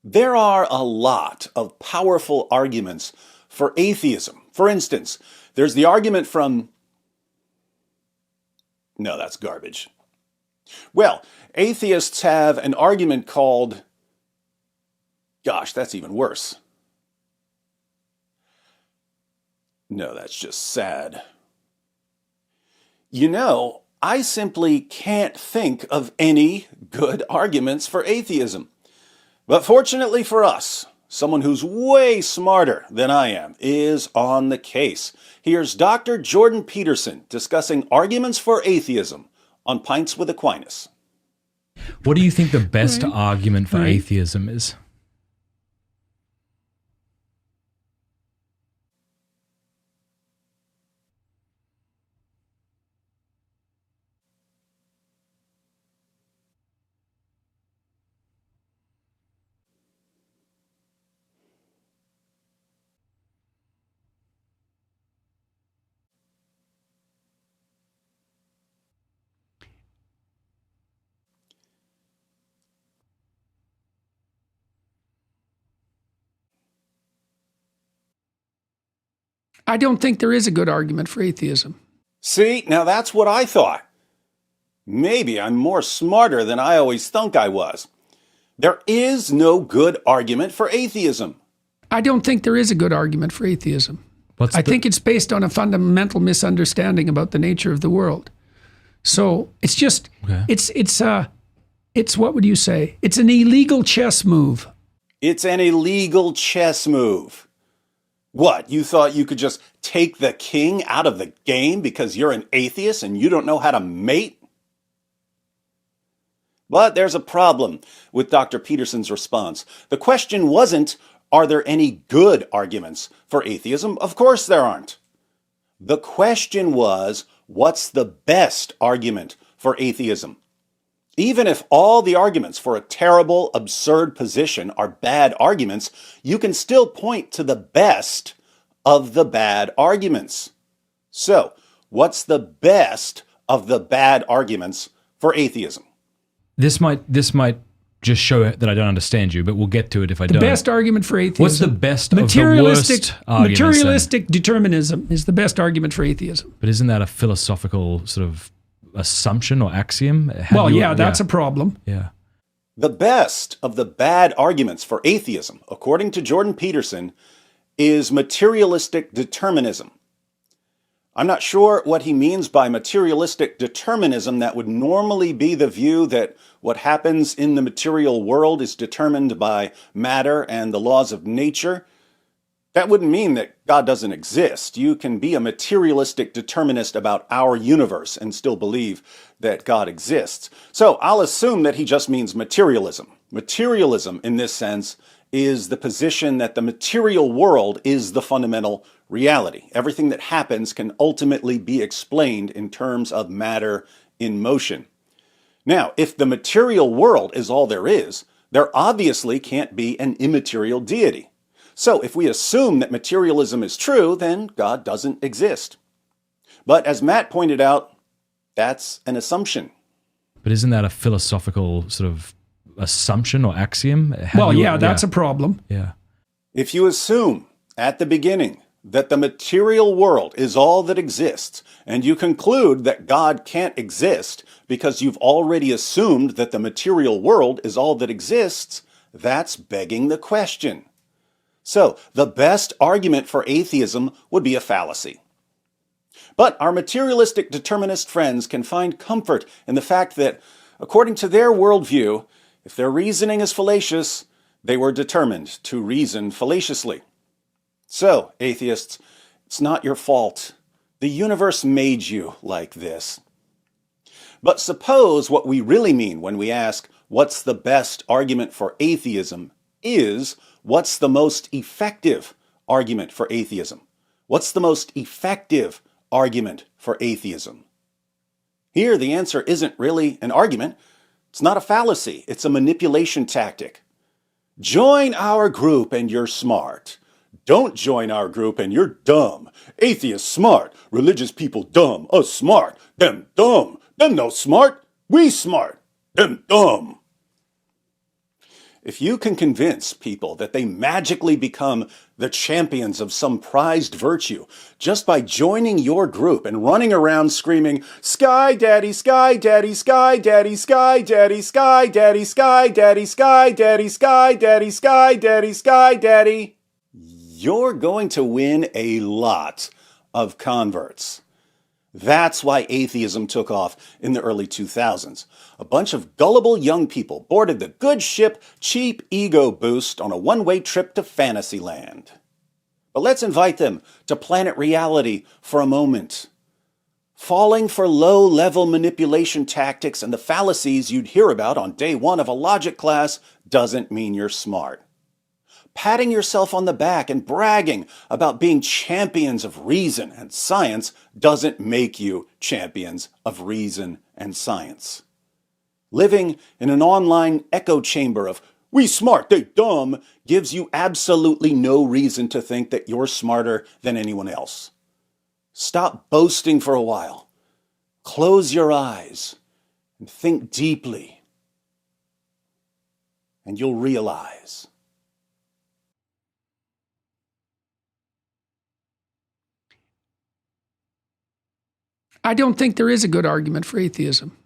There are a lot of powerful arguments for atheism. For instance, there's the argument from... No, that's garbage. Well, atheists have an argument called... Gosh, that's even worse. No, that's just sad. You know, I simply can't think of any good arguments for atheism. But fortunately for us, someone who's way smarter than I am is on the case. Here's Dr. Jordan Peterson discussing arguments for atheism on Pints with Aquinas. What do you think the best argument for atheism is? I don't think there is a good argument for atheism. See, now that's what I thought. Maybe I'm more smarter than I always thunk I was. There is no good argument for atheism. I don't think there is a good argument for atheism. I think it's based on a fundamental misunderstanding about the nature of the world. So it's just, it's what would you say? It's an illegal chess move. It's an illegal chess move. What, you thought you could just take the king out of the game because you're an atheist and you don't know how to mate? But there's a problem with Dr. Peterson's response. The question wasn't, are there any good arguments for atheism? Of course there aren't. The question was, what's the best argument for atheism? Even if all the arguments for a terrible, absurd position are bad arguments, you can still point to the best of the bad arguments. So, what's the best of the bad arguments for atheism? This might just show that I don't understand you, but we'll get to it if I don't. The best argument for atheism. What's the best of the worst arguments? Materialistic determinism is the best argument for atheism. But isn't that a philosophical sort of assumption or axiom? That's a problem. Yeah. The best of the bad arguments for atheism, according to Jordan Peterson, is materialistic determinism. I'm not sure what he means by materialistic determinism. That would normally be the view that what happens in the material world is determined by matter and the laws of nature. That wouldn't mean that God doesn't exist. You can be a materialistic determinist about our universe and still believe that God exists. So I'll assume that he just means materialism. Materialism, in this sense, is the position that the material world is the fundamental reality. Everything that happens can ultimately be explained in terms of matter in motion. Now, if the material world is all there obviously can't be an immaterial deity. So if we assume that materialism is true, then God doesn't exist. But as Matt pointed out, that's an assumption. But isn't that a philosophical sort of assumption or axiom? That's a problem. Yeah. If you assume at the beginning that the material world is all that exists, and you conclude that God can't exist because you've already assumed that the material world is all that exists, that's begging the question. So, the best argument for atheism would be a fallacy. But our materialistic determinist friends can find comfort in the fact that, according to their worldview, if their reasoning is fallacious, they were determined to reason fallaciously. So, atheists, it's not your fault. The universe made you like this. But suppose what we really mean when we ask, what's the best argument for atheism, is, what's the most effective argument for atheism? What's the most effective argument for atheism? Here, the answer isn't really an argument. It's not a fallacy. It's a manipulation tactic. Join our group and you're smart. Don't join our group and you're dumb. Atheists smart. Religious people dumb. Us smart. Them dumb. Them no smart. We smart. Them dumb. If you can convince people that they magically become the champions of some prized virtue just by joining your group and running around screaming, "Sky Daddy, Sky Daddy, Sky Daddy, Sky Daddy, Sky Daddy, Sky Daddy, Sky Daddy, Sky Daddy, Sky Daddy, Sky Daddy," you're going to win a lot of converts. That's why atheism took off in the early 2000s. A bunch of gullible young people boarded the good ship Cheap Ego Boost on a one-way trip to Fantasyland. But let's invite them to planet reality for a moment. Falling for low-level manipulation tactics and the fallacies you'd hear about on day one of a logic class doesn't mean you're smart. Patting yourself on the back and bragging about being champions of reason and science doesn't make you champions of reason and science. Living in an online echo chamber of "we smart, they dumb" gives you absolutely no reason to think that you're smarter than anyone else. Stop boasting for a while. Close your eyes and think deeply, and you'll realize. I don't think there is a good argument for atheism.